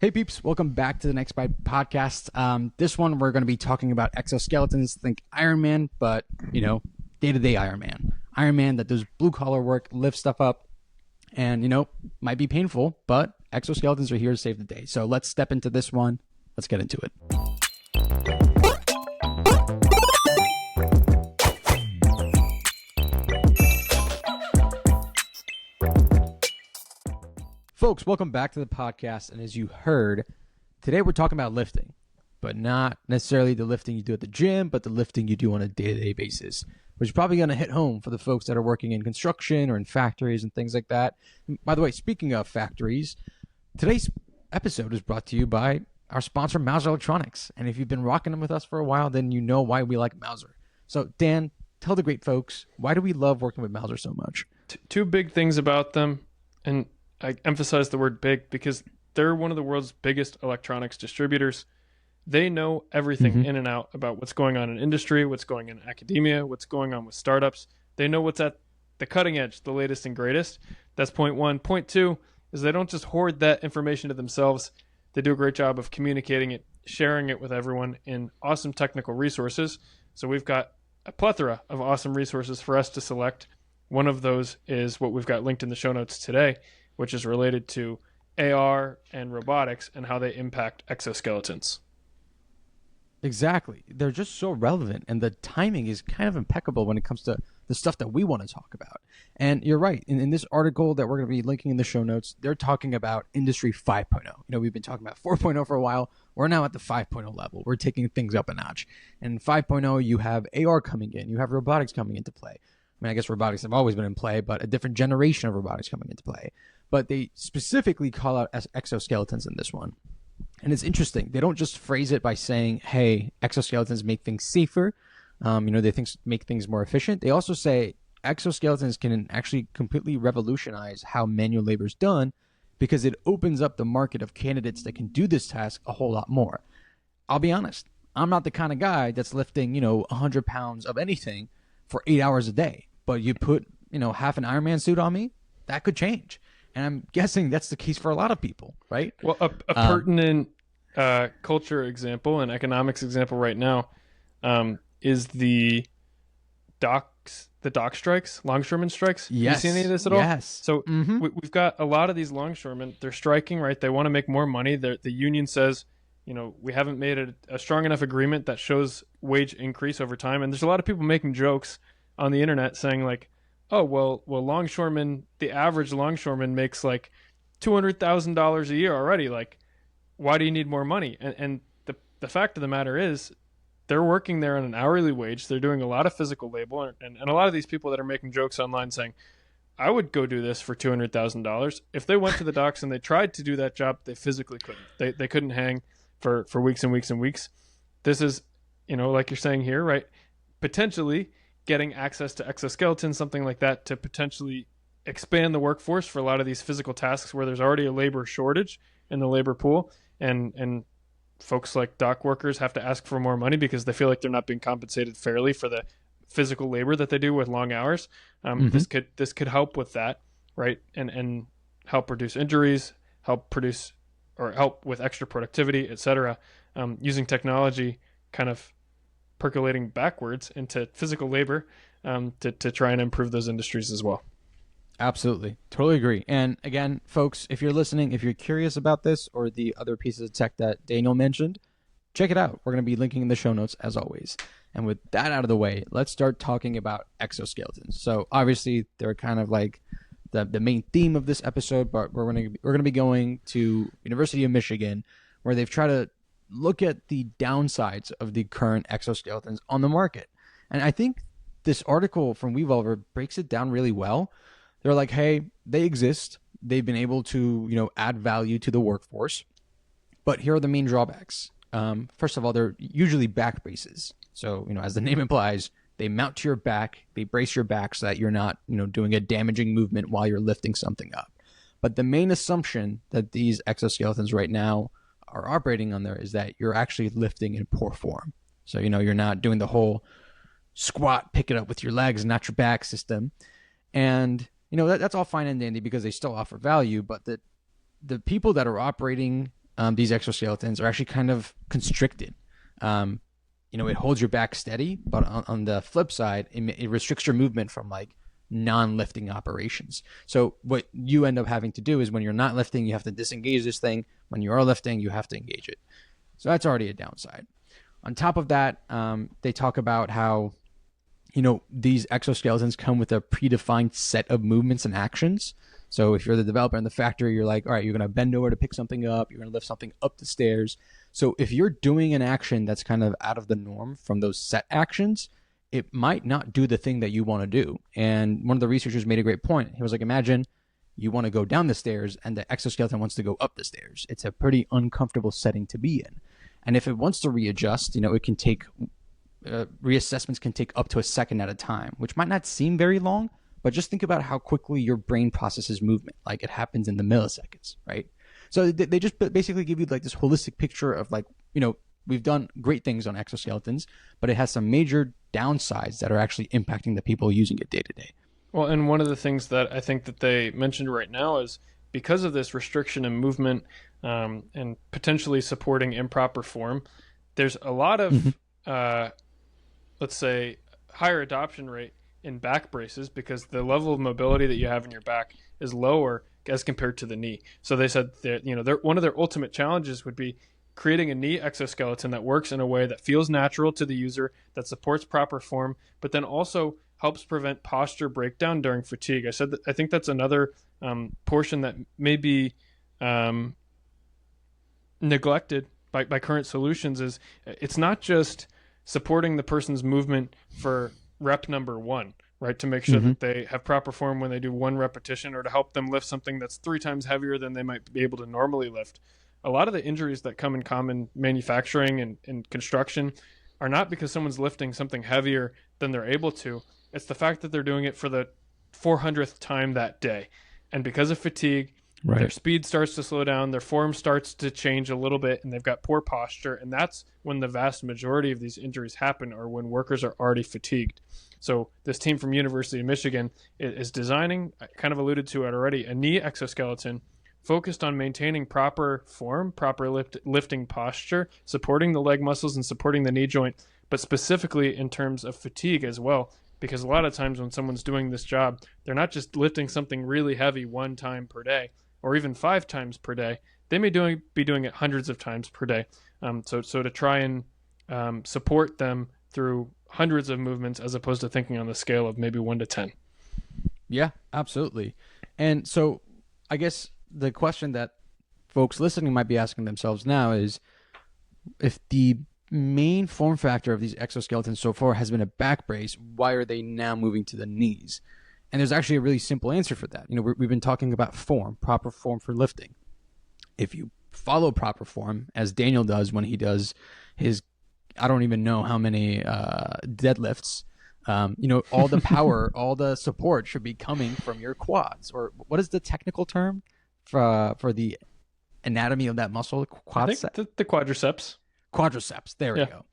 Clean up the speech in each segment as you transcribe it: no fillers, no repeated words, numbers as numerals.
Hey peeps, welcome back to the Next Bite podcast. This one we're going to be talking about exoskeletons. Think Iron Man, but day-to-day Iron Man. Iron Man that does blue collar work, lifts stuff up, and might be painful, but exoskeletons are here to save the day. So let's step into this one. Let's get into it. Folks, welcome back to the podcast. And as you heard, today we're talking about lifting, but not necessarily the lifting you do at the gym, but the lifting you do on a day-to-day basis, which is probably going to hit home for the folks that are working in construction or in factories and things like that. And by the way, speaking of factories, today's episode is brought to you by our sponsor, Mauser Electronics. And if you've been rocking them with us for a while, then you know why we like Mauser. So Dan, tell the great folks, why do we love working with Mauser so much? Two big things about them, and I emphasize the word big because they're one of the world's biggest electronics distributors. They know everything in and out about what's going on in industry, what's going on in academia, what's going on with startups. They know what's at the cutting edge, the latest and greatest. That's point one. Point two is they don't just hoard that information to themselves. They do a great job of communicating it, sharing it with everyone in awesome technical resources. So we've got a plethora of awesome resources for us to select. One of those is what we've got linked in the show notes today, which is related to AR and robotics and how they impact exoskeletons. Exactly. They're just so relevant, and the timing is kind of impeccable when it comes to the stuff that we want to talk about. And you're right. In this article that we're going to be linking in the show notes, they're talking about Industry 5.0. We've been talking about 4.0 for a while. We're now at the 5.0 level. We're taking things up a notch. And in 5.0, you have AR coming in. You have robotics coming into play. I mean, I guess robotics have always been in play, but a different generation of robotics coming into play. But they specifically call out exoskeletons in this one. And it's interesting. They don't just phrase it by saying, hey, exoskeletons make things safer. They make things more efficient. They also say exoskeletons can actually completely revolutionize how manual labor is done because it opens up the market of candidates that can do this task a whole lot more. I'll be honest. I'm not the kind of guy that's lifting, 100 pounds of anything for 8 hours a day. But you put, half an Iron Man suit on me, that could change. And I'm guessing that's the case for a lot of people, right? Well, a pertinent culture example and economics example right now is the dock strikes, longshoremen strikes. Yes. Have you seen any of this at all? Yes. So we've got a lot of these longshoremen. They're striking, right? They want to make more money. The union says, we haven't made a strong enough agreement that shows wage increase over time. And there's a lot of people making jokes on the internet saying like, oh, well, longshoremen, the average longshoreman makes like $200,000 a year already. Like, why do you need more money? And the fact of the matter is they're working there on an hourly wage. They're doing a lot of physical labor. And a lot of these people that are making jokes online saying, I would go do this for $200,000. If they went to the docks and they tried to do that job, they physically couldn't. They couldn't hang for weeks and weeks and weeks. This is, like you're saying here, right? Potentially getting access to exoskeletons, something like that, to potentially expand the workforce for a lot of these physical tasks where there's already a labor shortage in the labor pool, and folks like dock workers have to ask for more money because they feel like they're not being compensated fairly for the physical labor that they do with long hours. This could help with that, right? And help reduce injuries, help with extra productivity, etc. Using technology, kind of percolating backwards into physical labor to try and improve those industries as well. Absolutely. Totally agree. And again, folks, if you're listening, if you're curious about this or the other pieces of tech that Daniel mentioned, check it out. We're going to be linking in the show notes as always. And with that out of the way, let's start talking about exoskeletons. So obviously they're kind of like the main theme of this episode, but we're going to be going to University of Michigan, where they've tried to look at the downsides of the current exoskeletons on the market. And I think this article from Weavolver breaks it down really well. They're like, hey, they exist. They've been able to, add value to the workforce. But here are the main drawbacks. First of all, they're usually back braces. So, as the name implies, they mount to your back. They brace your back so that you're not, doing a damaging movement while you're lifting something up. But the main assumption that these exoskeletons right now are operating on there is that you're actually lifting in poor form. So, you're not doing the whole squat, pick it up with your legs, not your back system. And, that's all fine and dandy because they still offer value. But the people that are operating these exoskeletons are actually kind of constricted. Um, it holds your back steady, but on the flip side, it restricts your movement from like non-lifting operations. So what you end up having to do is when you're not lifting, you have to disengage this thing. When you are lifting, you have to engage it. So that's already a downside. On top of that, they talk about how, these exoskeletons come with a predefined set of movements and actions. So if you're the developer in the factory, you're like, all right, you're going to bend over to pick something up. You're going to lift something up the stairs. So if you're doing an action that's kind of out of the norm from those set actions, it might not do the thing that you want to do. And one of the researchers made a great point. He was like, imagine you want to go down the stairs and the exoskeleton wants to go up the stairs. It's a pretty uncomfortable setting to be in. And if it wants to readjust, it can take reassessments can take up to a second at a time, which might not seem very long, but just think about how quickly your brain processes movement. Like it happens in the milliseconds, right? So they just basically give you like this holistic picture of like, we've done great things on exoskeletons, but it has some major downsides that are actually impacting the people using it day to day. Well, and one of the things that I think that they mentioned right now is because of this restriction in movement and potentially supporting improper form, there's a lot of, let's say, higher adoption rate in back braces because the level of mobility that you have in your back is lower as compared to the knee. So they said that, one of their ultimate challenges would be creating a knee exoskeleton that works in a way that feels natural to the user, that supports proper form, but then also helps prevent posture breakdown during fatigue. I think that's another portion that may be neglected by current solutions. Is it's not just supporting the person's movement for rep number 1, right? To make sure that they have proper form when they do 1 repetition, or to help them lift something that's 3 times heavier than they might be able to normally lift. A lot of the injuries that come in common manufacturing and construction are not because someone's lifting something heavier than they're able to. It's the fact that they're doing it for the 400th time that day. And because of fatigue, their speed starts to slow down, their form starts to change a little bit, and they've got poor posture. And that's when the vast majority of these injuries happen, or when workers are already fatigued. So this team from University of Michigan is designing, I kind of alluded to it already, a knee exoskeleton focused on maintaining proper form, proper lifting posture, supporting the leg muscles and supporting the knee joint, but specifically in terms of fatigue as well. Because a lot of times when someone's doing this job, they're not just lifting something really heavy 1 time per day, or even 5 times per day. They may be doing it hundreds of times per day. So to try and support them through hundreds of movements, as opposed to thinking on the scale of maybe 1 to 10. Yeah, absolutely. And so I guess the question that folks listening might be asking themselves now is, if the main form factor of these exoskeletons so far has been a back brace, why are they now moving to the knees? And there's actually a really simple answer for that. We've been talking about form, proper form for lifting. If you follow proper form, as Daniel does when he does his, I don't even know how many deadlifts, all the power, all the support should be coming from your quads. Or what is the technical term for the anatomy of that muscle? I think the quadriceps. Quadriceps. There we go.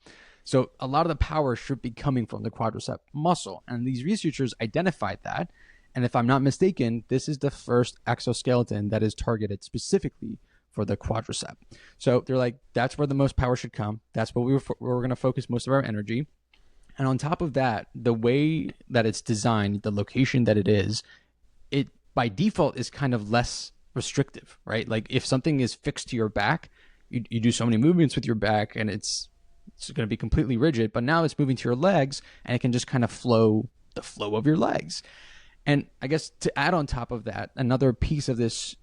So a lot of the power should be coming from the quadricep muscle. And these researchers identified that. And if I'm not mistaken, this is the first exoskeleton that is targeted specifically for the quadricep. So they're like, that's where the most power should come. That's where we're going to focus most of our energy. And on top of that, the way that it's designed, the location that it is, it by default is kind of less restrictive, right? Like if something is fixed to your back, you do so many movements with your back and it's going to be completely rigid, but now it's moving to your legs and it can just kind of flow the flow of your legs. And I guess to add on top of that, another piece of this,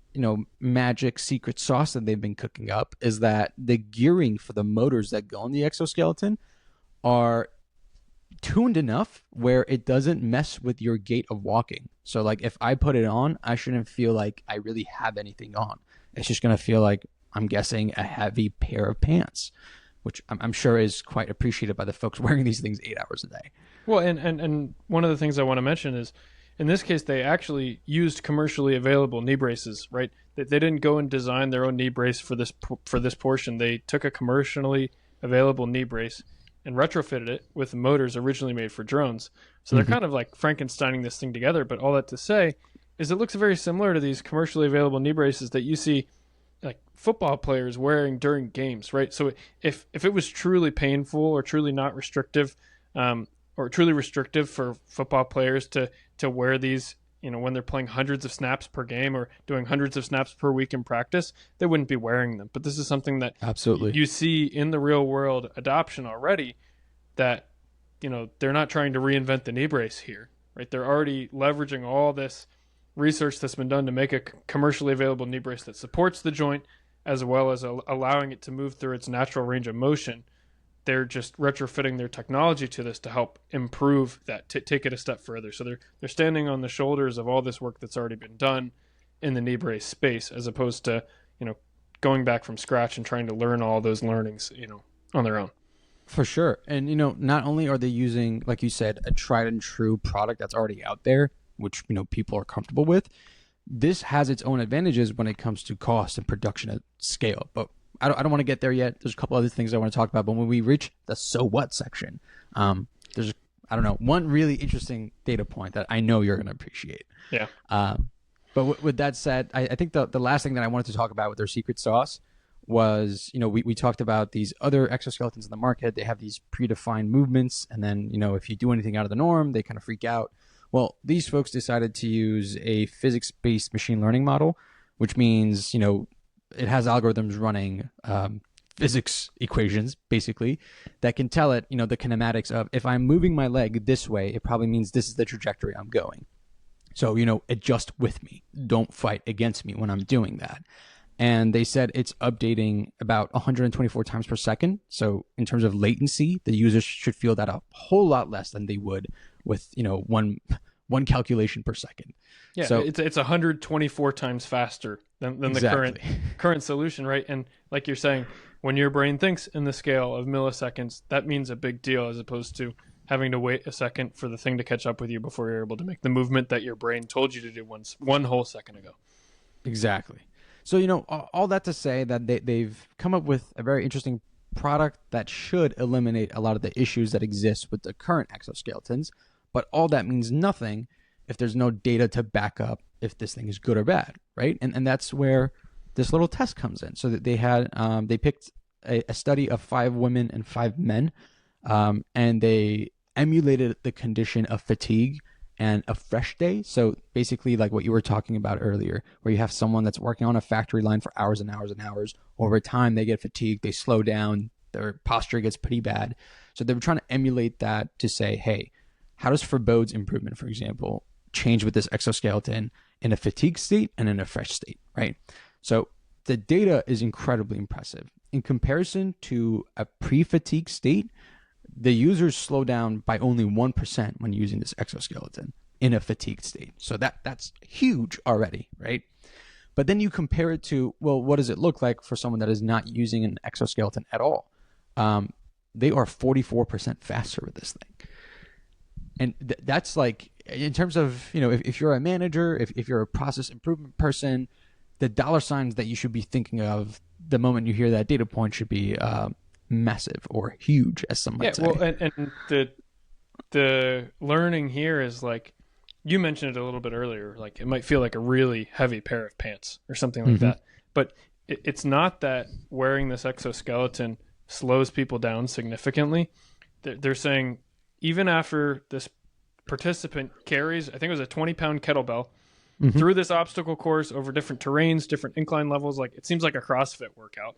magic secret sauce that they've been cooking up is that the gearing for the motors that go on the exoskeleton are tuned enough where it doesn't mess with your gait of walking. So like if I put it on, I shouldn't feel like I really have anything on. It's just going to feel like, I'm guessing, a heavy pair of pants, which I'm sure is quite appreciated by the folks wearing these things 8 hours a day. Well, and one of the things I want to mention is, in this case, they actually used commercially available knee braces, right? They didn't go and design their own knee brace for this portion. They took a commercially available knee brace and retrofitted it with motors originally made for drones. So they're kind of like Frankensteining this thing together. But all that to say is it looks very similar to these commercially available knee braces that you see like football players wearing during games, right? So if it was truly painful or truly not restrictive, or truly restrictive for football players to wear these, when they're playing hundreds of snaps per game or doing hundreds of snaps per week in practice, they wouldn't be wearing them. But this is something that Absolutely. you see in the real world adoption already, that they're not trying to reinvent the knee brace here, right? They're already leveraging all this research that's been done to make a commercially available knee brace that supports the joint as well as allowing it to move through its natural range of motion. They're just retrofitting their technology to this to help improve that, take it a step further. So they're standing on the shoulders of all this work that's already been done in the knee brace space, as opposed to going back from scratch and trying to learn all those learnings on their own. For sure. And, not only are they using, like you said, a tried and true product that's already out there, which, people are comfortable with, this has its own advantages when it comes to cost and production at scale. But I don't want to get there yet. There's a couple other things I want to talk about. But when we reach the so what section, there's, one really interesting data point that I know you're going to appreciate. Yeah. But with that said, I think the last thing that I wanted to talk about with their secret sauce was, we talked about these other exoskeletons in the market. They have these predefined movements. And then, if you do anything out of the norm, they kind of freak out. Well, these folks decided to use a physics-based machine learning model, which means, it has algorithms running physics equations, basically, that can tell it, the kinematics of, if I'm moving my leg this way, it probably means this is the trajectory I'm going. So, adjust with me. Don't fight against me when I'm doing that. And they said it's updating about 124 times per second. So in terms of latency, the users should feel that a whole lot less than they would with, one calculation per second. Yeah, so it's 124 times faster than exactly. the current solution, right? And like you're saying, when your brain thinks in the scale of milliseconds, that means a big deal, as opposed to having to wait a second for the thing to catch up with you before you're able to make the movement that your brain told you to do one whole second ago. Exactly. So, all that to say that they've come up with a very interesting product that should eliminate a lot of the issues that exist with the current exoskeletons. But all that means nothing if there's no data to back up if this thing is good or bad, right? And that's where this little test comes in. So that they picked a study of 5 women and 5 men, and they emulated the condition of fatigue and a fresh day. So basically like what you were talking about earlier, where you have someone that's working on a factory line for hours and hours and hours. Over time, they get fatigued, they slow down, their posture gets pretty bad. So they were trying to emulate that to say, hey, how does Forbode's improvement, for example, change with this exoskeleton in a fatigue state and in a fresh state, right? So the data is incredibly impressive. In comparison to a pre-fatigue state, the users slow down by only 1% when using this exoskeleton in a fatigued state. So that's huge already, right? But then you compare it to, well, what does it look like for someone that is not using an exoskeleton at all? They are 44% faster with this thing. And that's like, in terms of, if you're a manager, if you're a process improvement person, the dollar signs that you should be thinking of the moment you hear that data point should be massive or huge, as some might say. Well, and the learning here is, like you mentioned it a little bit earlier, like it might feel like a really heavy pair of pants or something like that, but it's not that wearing this exoskeleton slows people down significantly. They're saying even after this participant carries, I think it was a 20-pound kettlebell through this obstacle course over different terrains, different incline levels, like it seems like a CrossFit workout.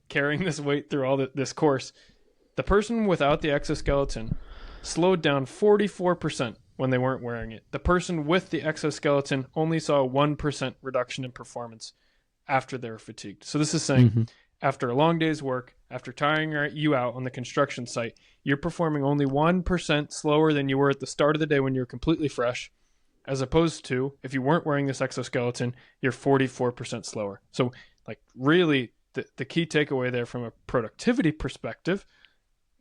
Carrying this weight through all this course, the person without the exoskeleton slowed down 44% when they weren't wearing it. The person with the exoskeleton only saw a 1% reduction in performance after they were fatigued. So this is saying after a long day's work, after tiring you out on the construction site, you're performing only 1% slower than you were at the start of the day when you're completely fresh, as opposed to if you weren't wearing this exoskeleton, you're 44% slower. So like really, the key takeaway there from a productivity perspective,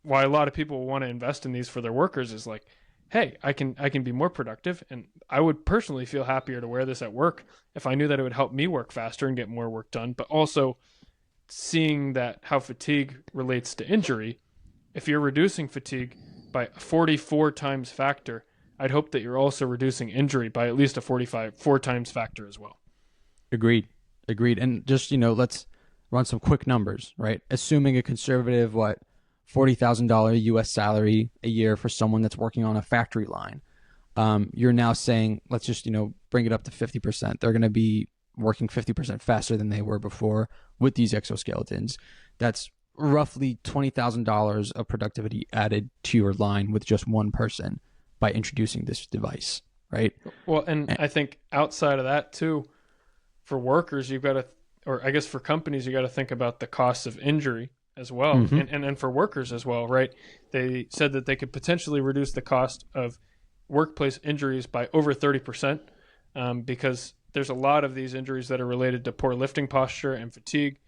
why a lot of people want to invest in these for their workers, is like, hey, I can be more productive, and I would personally feel happier to wear this at work if I knew that it would help me work faster and get more work done. But also seeing that how fatigue relates to injury, if you're reducing fatigue by a 44 times factor, I'd hope that you're also reducing injury by at least a 4 times factor as well. Agreed. Agreed. And just, let's run some quick numbers, right? Assuming a conservative, $40,000 US salary a year for someone that's working on a factory line. You're now saying, let's just, bring it up to 50%. They're going to be working 50% faster than they were before with these exoskeletons. That's roughly $20,000 of productivity added to your line with just one person by introducing this device, right? Well, and I think outside of that too, for workers, you've got to, or I guess for companies, you got to think about the cost of injury as well, and for workers as well, right? They said that they could potentially reduce the cost of workplace injuries by over 30%, because there's a lot of these injuries that are related to poor lifting posture and fatigue.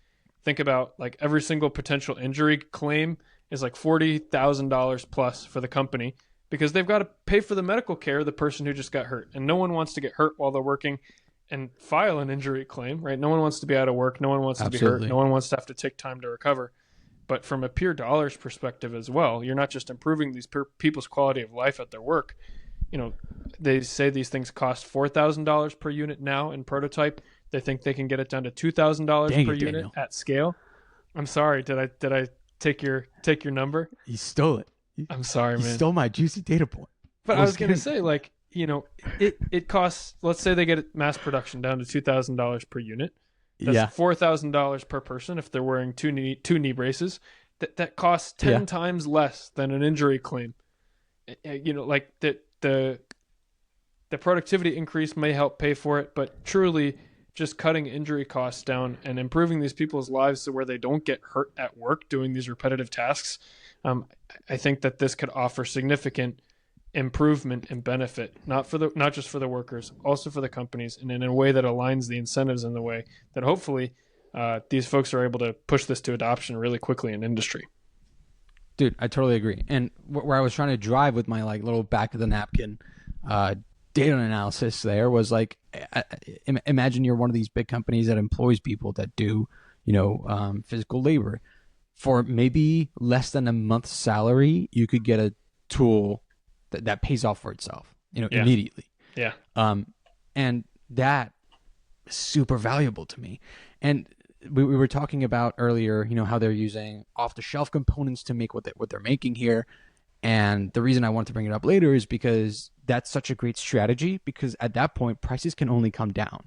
Think about like every single potential injury claim is like $40,000 plus for the company, because they've got to pay for the medical care of the person who just got hurt, and no one wants to get hurt while they're working and file an injury claim, right? No one wants to be out of work. No one wants to be hurt. No one wants to have to take time to recover. But from a pure dollars perspective as well, you're not just improving these people's quality of life at their work. They say these things cost $4,000 per unit now in prototype. They think they can get it down to $2,000 per unit Daniel. At scale. I'm sorry. Did I take your number? You stole it. I'm sorry, man. You stole my juicy data point. But I was going to say, it costs, let's say they get mass production down to $2,000 per unit. That's $4,000 per person if they're wearing two knee braces. That costs 10 times less than an injury claim. The productivity increase may help pay for it, but truly just cutting injury costs down and improving these people's lives to where they don't get hurt at work doing these repetitive tasks. I think that this could offer significant improvement and benefit, not just for the workers, also for the companies, and in a way that aligns the incentives in the way that hopefully these folks are able to push this to adoption really quickly in industry. Dude, I totally agree. And where I was trying to drive with my little back of the napkin data analysis there was imagine you're one of these big companies that employs people that do, physical labor. For maybe less than a month's salary, you could get a tool that pays off for itself, immediately. Yeah. And that is super valuable to me. And we were talking about earlier, how they're using off-the-shelf components to make what they're making here. And the reason I want to bring it up later is because that's such a great strategy, because at that point, prices can only come down.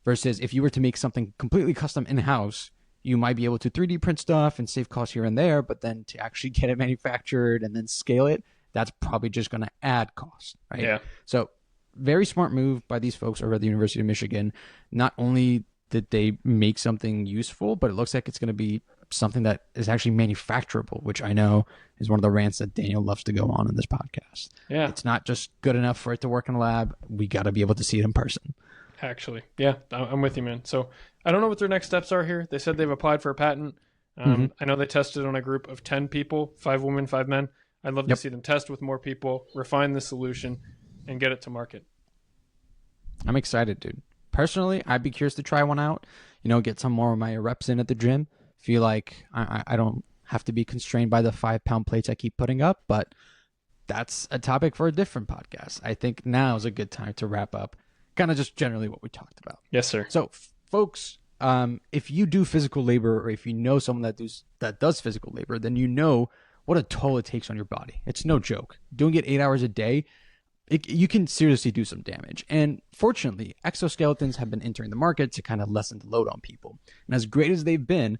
Versus if you were to make something completely custom in-house, you might be able to 3D print stuff and save costs here and there, but then to actually get it manufactured and then scale it, that's probably just going to add cost, right? Yeah. So very smart move by these folks over at the University of Michigan. Not only did they make something useful, but it looks like it's going to be something that is actually manufacturable, which I know is one of the rants that Daniel loves to go on in this podcast. Yeah. It's not just good enough for it to work in a lab. We got to be able to see it in person. Actually, yeah, I'm with you, man. So I don't know what their next steps are here. They said they've applied for a patent. I know they tested on a group of 10 people, 5 women, 5 men. I'd love to see them test with more people, refine the solution, and get it to market. I'm excited, dude. Personally, I'd be curious to try one out, get some more of my reps in at the gym. Feel like I don't have to be constrained by the 5-pound plates I keep putting up, but that's a topic for a different podcast. I think now is a good time to wrap up kind of just generally what we talked about. Yes, sir. So folks, if you do physical labor, or if you know someone that does physical labor, then you know what a toll it takes on your body. It's no joke. Doing it 8 hours a day, you can seriously do some damage. And fortunately, exoskeletons have been entering the market to kind of lessen the load on people. And as great as they've been,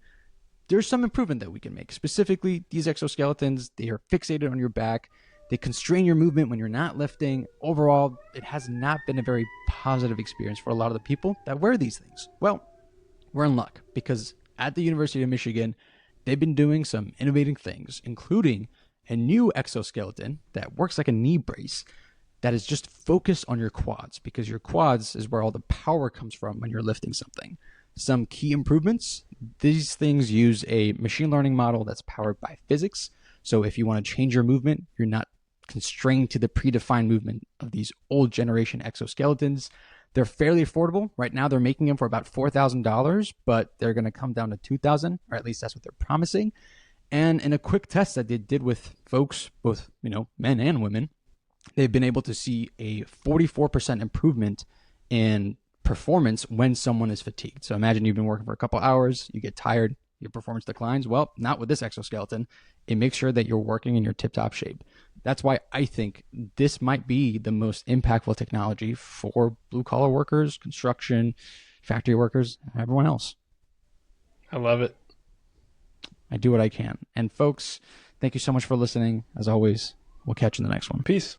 there's some improvement that we can make. Specifically, these exoskeletons, they are fixated on your back. They constrain your movement when you're not lifting. Overall, it has not been a very positive experience for a lot of the people that wear these things. Well, we're in luck, because at the University of Michigan, they've been doing some innovative things, including a new exoskeleton that works like a knee brace that is just focused on your quads, because your quads is where all the power comes from when you're lifting something. Some key improvements: these things use a machine learning model that's powered by physics. So if you want to change your movement, you're not constrained to the predefined movement of these old generation exoskeletons. They're fairly affordable. Right now, they're making them for about $4,000, but they're going to come down to $2,000, or at least that's what they're promising. And in a quick test that they did with folks, both men and women, they've been able to see a 44% improvement in performance when someone is fatigued. So imagine you've been working for a couple hours, you get tired, your performance declines. Well, not with this exoskeleton. It makes sure that you're working in your tip-top shape. That's why I think this might be the most impactful technology for blue-collar workers, construction, factory workers, and everyone else. I love it. I do what I can. And folks, thank you so much for listening. As always, we'll catch you in the next one. Peace.